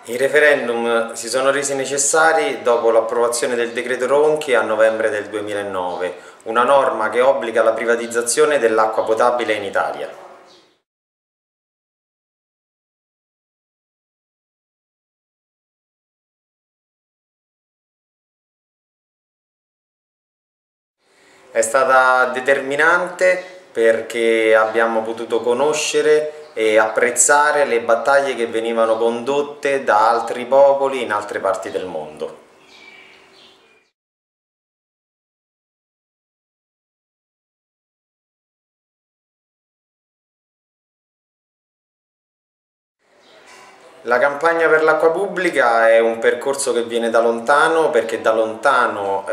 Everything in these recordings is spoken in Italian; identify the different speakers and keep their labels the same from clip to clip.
Speaker 1: I referendum si sono resi necessari dopo l'approvazione del decreto Ronchi a novembre del 2009, una norma che obbliga la privatizzazione dell'acqua potabile in Italia. È stata determinante perché abbiamo potuto conoscere e apprezzare le battaglie che venivano condotte da altri popoli in altre parti del mondo. La campagna per l'acqua pubblica è un percorso che viene da lontano, perché da lontano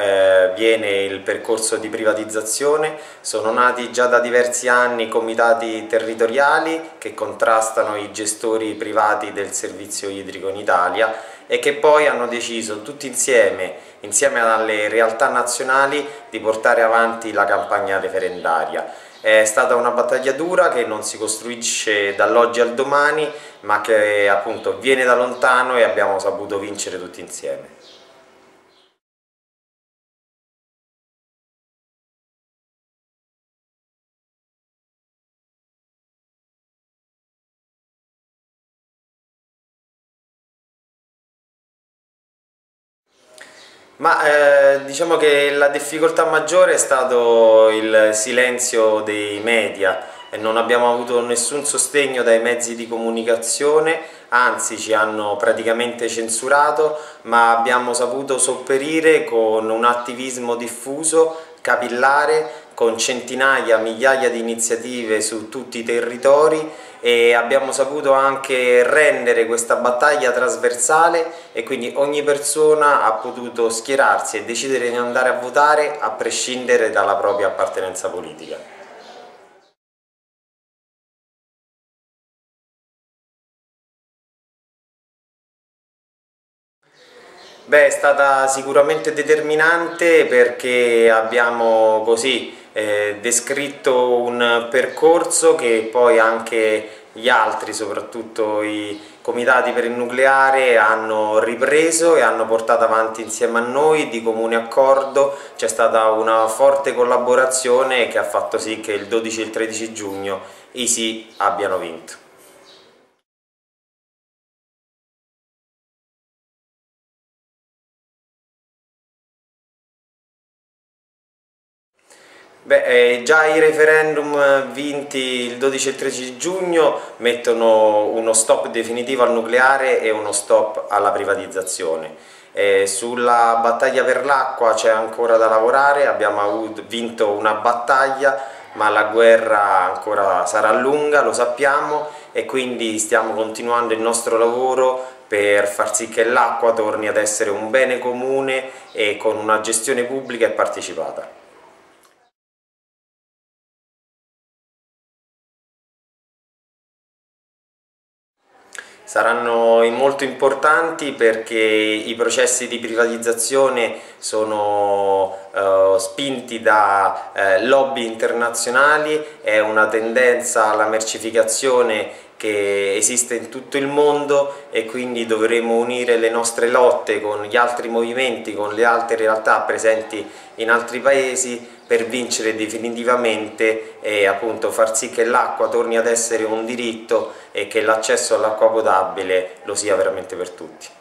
Speaker 1: viene il percorso di privatizzazione. Sono nati già da diversi anni comitati territoriali che contrastano i gestori privati del servizio idrico in Italia e che poi hanno deciso tutti insieme alle realtà nazionali, di portare avanti la campagna referendaria. È stata una battaglia dura che non si costruisce dall'oggi al domani, ma che appunto viene da lontano e abbiamo saputo vincere tutti insieme. Diciamo che la difficoltà maggiore è stato il silenzio dei media e non abbiamo avuto nessun sostegno dai mezzi di comunicazione, anzi ci hanno praticamente censurato, ma abbiamo saputo sopperire con un attivismo diffuso, capillare, con centinaia, migliaia di iniziative su tutti i territori, e abbiamo saputo anche rendere questa battaglia trasversale e quindi ogni persona ha potuto schierarsi e decidere di andare a votare a prescindere dalla propria appartenenza politica. Beh, è stata sicuramente determinante perché abbiamo così descritto un percorso che poi anche gli altri, soprattutto i comitati per il nucleare, hanno ripreso e hanno portato avanti insieme a noi di comune accordo. C'è stata una forte collaborazione che ha fatto sì che il 12 e il 13 giugno i sì abbiano vinto. Già i referendum vinti il 12 e il 13 giugno mettono uno stop definitivo al nucleare e uno stop alla privatizzazione. Sulla battaglia per l'acqua c'è ancora da lavorare, abbiamo vinto una battaglia, ma la guerra ancora sarà lunga, lo sappiamo, e quindi stiamo continuando il nostro lavoro per far sì che l'acqua torni ad essere un bene comune e con una gestione pubblica e partecipata. Saranno molto importanti perché i processi di privatizzazione sono spinti da lobby internazionali, è una tendenza alla mercificazione che esiste in tutto il mondo e quindi dovremo unire le nostre lotte con gli altri movimenti, con le altre realtà presenti in altri paesi per vincere definitivamente e appunto far sì che l'acqua torni ad essere un diritto e che l'accesso all'acqua potabile lo sia veramente per tutti.